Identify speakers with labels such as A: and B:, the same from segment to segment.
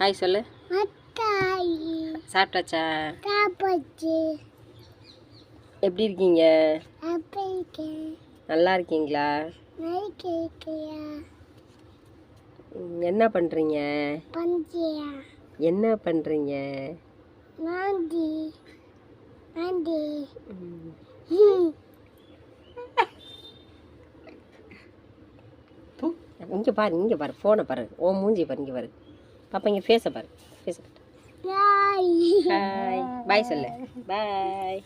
A: Hi சொல்லு. சாப்பிட்டாச்சா? எப்படி இருக்கீங்க? நல்லா இருக்கீங்களா? என்ன பண்ணுறீங்க? என்ன பண்ணுறீங்க? இங்கே பாரு, இங்கே பாரு, ஃபோனை பாரு, ஓ மூஞ்சி பாரு, இங்கே பாரு பாப்பா, இங்கே ஃபேஸை பாரு, ஃபேஸை பாரு. ஹாய் பாய் சொல்லு. பாய்.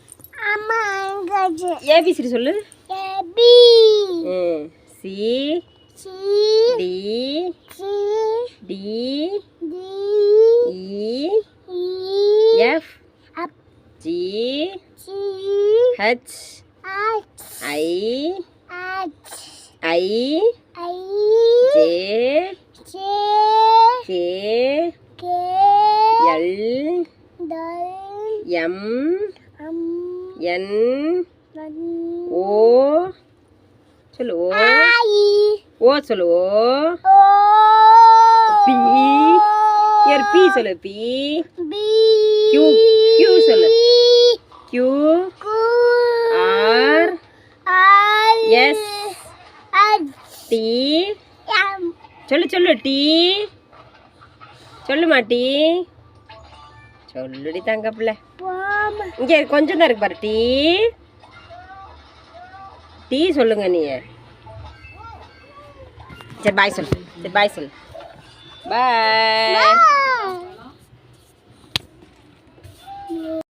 A: ஏபிசிடி சொல்லு. C D D E F G H I I J K L M N O சொல்லு. ஓ சொல்லு. ஓ பி யார் பி சொல்லு. பி கியூ கியூ சொல்லு. கியூ ஆர் எஸ் டி சொல்லு. சொல்லு டி சொல்லுமா. டி சொல்லுடி தங்க பிள்ளை. இங்கே கொஞ்சம் தான் இருக்கு பாரு. டீ டீ சொல்லுங்க நீ. சரி பாய் சொல்லு. சரி பாய் சொல்லு. பாய்.